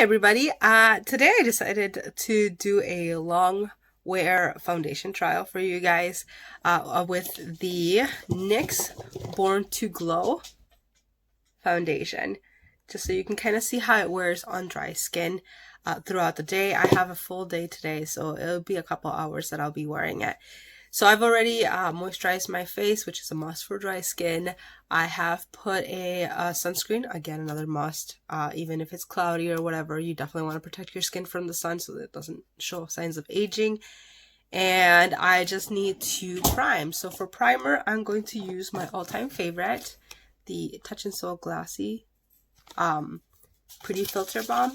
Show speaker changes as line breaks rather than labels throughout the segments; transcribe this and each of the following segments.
Everybody. Today I decided to do a long wear foundation trial for you guys with the NYX Born To Glow foundation, just so you can kind of see how it wears on dry skin throughout the day. I have a full day today, so it'll be a couple hours that I'll be wearing it. So I've already moisturized my face, which is a must for dry skin. I have put a sunscreen, again, another must. Even if it's cloudy or whatever, you definitely want to protect your skin from the sun so that it doesn't show signs of aging. And I just need to prime. So for primer, I'm going to use my all-time favorite, the Touch and Soul Glassy Pretty Filter Balm.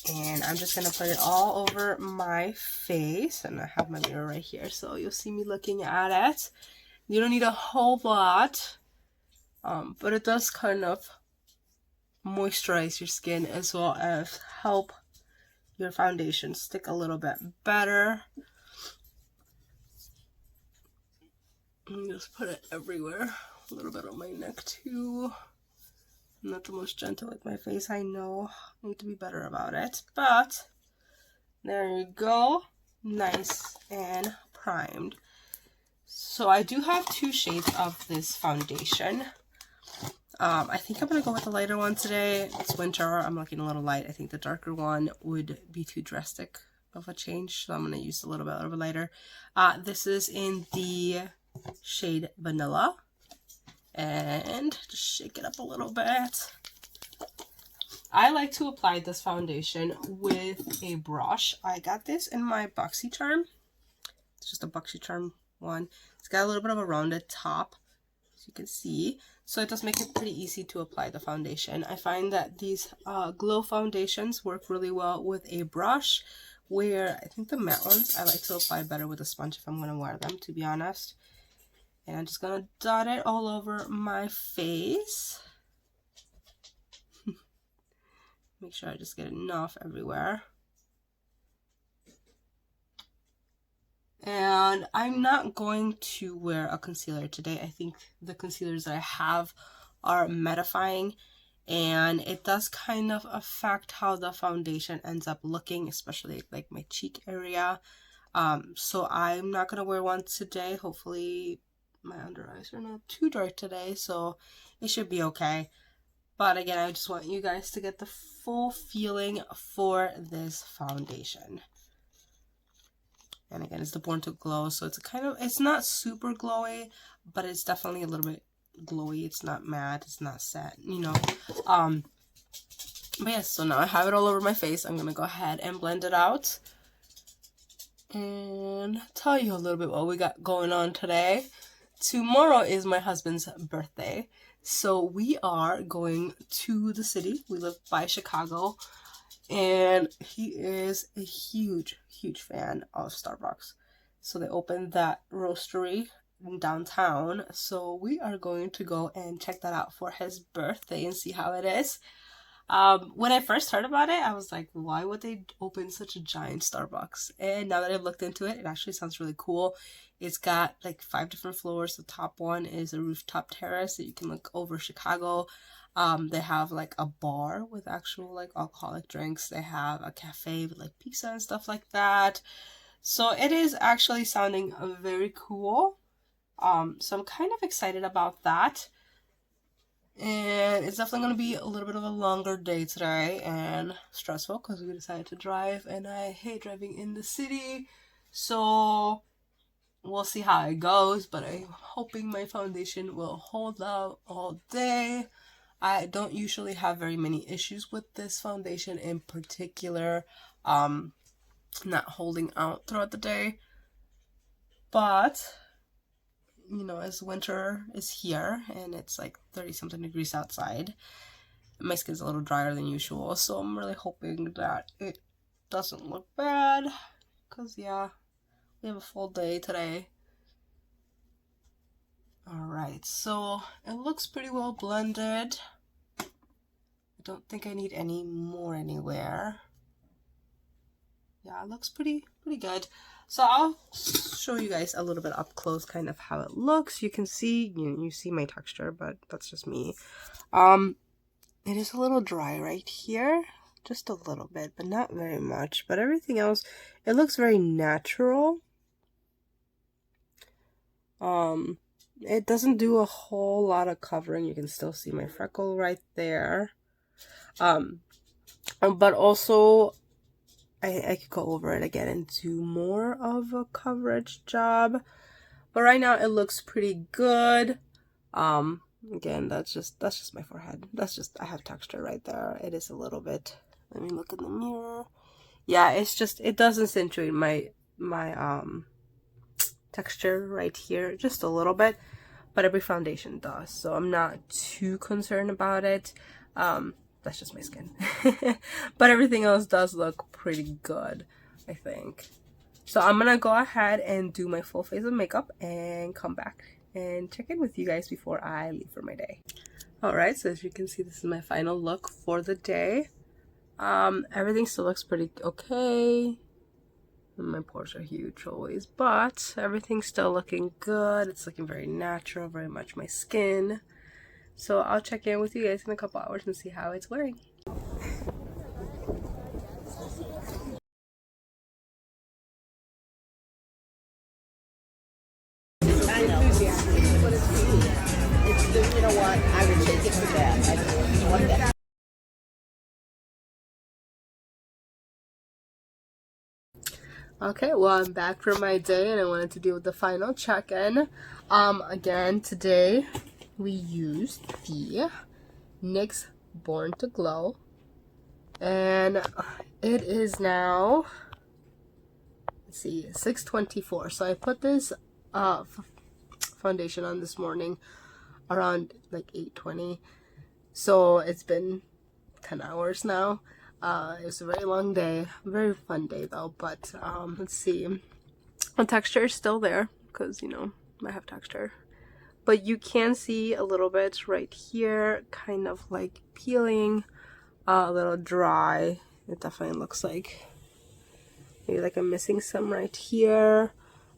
And I'm just going to put it all over my face. And I have my mirror right here, so you'll see me looking at it. You don't need a whole lot, but it does kind of moisturize your skin as well as help your foundation stick a little bit better. And just put it everywhere. A little bit on my neck too. I'm not the most gentle with my face, I know. I need to be better about it. But there you go. Nice and primed. So I do have two shades of this foundation. I think I'm going to go with the lighter one today. It's winter. I'm looking a little light. I think the darker one would be too drastic of a change. So I'm going to use a little bit of a lighter. This is in the shade Vanilla. And just shake it up a little bit. I like to apply this foundation with a brush. I got this in my BoxyCharm. It's just a BoxyCharm one. It's got a little bit of a rounded top, as you can see. So it does make it pretty easy to apply the foundation. I find that these glow foundations work really well with a brush, where I think the matte ones I like to apply better with a sponge if I'm going to wear them, to be honest. And I'm just going to dot it all over my face. Make sure I just get enough everywhere. And I'm not going to wear a concealer today. I think the concealers that I have are mattifying, and it does kind of affect how the foundation ends up looking, especially like my cheek area. So I'm not going to wear one today. Hopefully my under eyes are not too dark today, so it should be okay. But again, I just want you guys to get the full feeling for this foundation. And again, it's the Born To Glow, so it's it's not super glowy, but it's definitely a little bit glowy. It's not matte, it's not set, you know. But yes, so now I have it all over my face. I'm gonna go ahead and blend it out and tell you a little bit what we got going on today. Tomorrow is my husband's birthday, so we are going to the city. We live by Chicago, and he is a huge fan of Starbucks. So they opened that roastery in downtown, so we are going to go and check that out for his birthday and see how it is. When I first heard about it, I was like, why would they open such a giant Starbucks? And now that I've looked into it, it actually sounds really cool. It's got like 5 different floors. The top one is a rooftop terrace that you can look over Chicago. They have like a bar with actual like alcoholic drinks. They have a cafe with like pizza and stuff like that. So it is actually sounding very cool. So I'm kind of excited about that. And it's definitely going to be a little bit of a longer day today and stressful because we decided to drive, and I hate driving in the city. So we'll see how it goes, but I'm hoping my foundation will hold out all day. I don't usually have very many issues with this foundation in particular, not holding out throughout the day. But you know, as winter is here and it's like 30 something degrees outside, my skin's a little drier than usual, so I'm really hoping that it doesn't look bad, because yeah, we have a full day today. Alright, so it looks pretty well blended. I don't think I need any more anywhere. Yeah, it looks pretty good. So I'll show you guys a little bit up close kind of how it looks. You can see, you see my texture, but that's just me. it is a little dry right here, just a little bit, but not very much. But everything else, it looks very natural. It doesn't do a whole lot of covering. You can still see my freckle right there. But also, I could go over it again and do more of a coverage job. But right now, it looks pretty good. Again, that's just my forehead. I have texture right there. It is a little bit. Let me look in the mirror. Yeah, it does accentuate my texture right here just a little bit, but every foundation does, so I'm not too concerned about it. That's just my skin. But everything else does look pretty good, I think. So I'm gonna go ahead and do my full face of makeup and come back and check in with you guys before I leave for my day. Alright, so as you can see, this is my final look for the day. Everything still looks pretty okay. My pores are huge always, but everything's still looking good. It's looking very natural, very much my skin. So I'll check in with you guys in a couple hours and see how it's wearing.
I know. But it's really, it's the, you know what? I would take it for that. I don't want that.
Okay, well, I'm back for my day and I wanted to do the final check-in. Again, today we used the NYX Born To Glow, and it is now, let's see, 6:24. So I put this foundation on this morning around like 8:20. So it's been 10 hours now. It was a very long day, very fun day though, but let's see, the texture is still there because, you know, I have texture, but you can see a little bit right here, kind of like peeling, a little dry. It definitely looks like maybe like I'm missing some right here.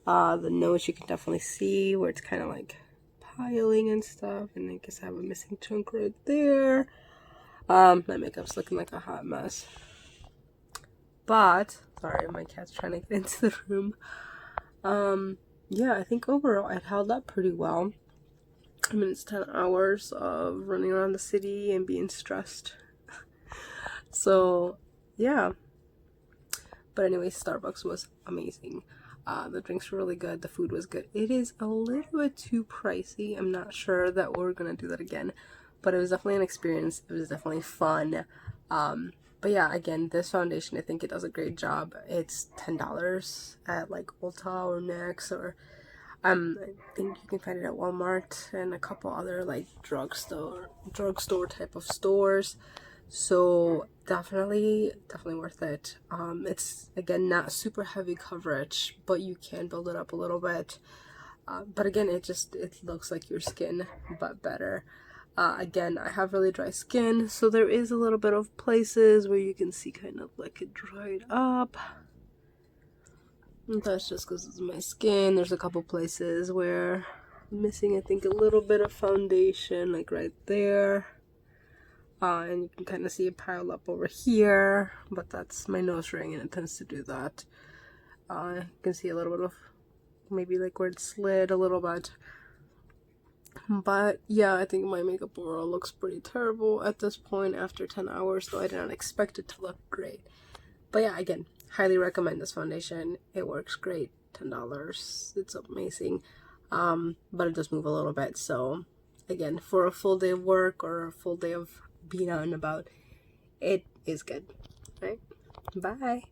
The nose you can definitely see where it's kind of like piling and stuff, and I guess I have a missing chunk right there. My makeup's looking like a hot mess. But, sorry, my cat's trying to get into the room. Yeah, I think overall it held up pretty well. I mean, it's 10 hours of running around the city and being stressed. So, yeah. But anyway, Starbucks was amazing. The drinks were really good. The food was good. It is a little bit too pricey. I'm not sure that we're gonna do that again. But it was definitely an experience. It was definitely fun. But yeah, again, this foundation, I think it does a great job. It's $10 at like Ulta or NYX, or I think you can find it at Walmart and a couple other like drugstore type of stores. So definitely worth it. It's again not super heavy coverage, but you can build it up a little bit. But again, it looks like your skin, but better. Again, I have really dry skin, so there is a little bit of places where you can see kind of like it dried up. And that's just because it's my skin. There's a couple places where I'm missing, I think, a little bit of foundation, like right there. And you can kind of see it pile up over here, but that's my nose ring and it tends to do that. You can see a little bit of maybe like where it slid a little bit. But yeah, I think my makeup overall looks pretty terrible at this point after 10 hours, though I did not expect it to look great. But yeah, again, highly recommend this foundation. It works great. $10. It's amazing. But it does move a little bit. So again, for a full day of work or a full day of being out and about, it is good. Right? Bye.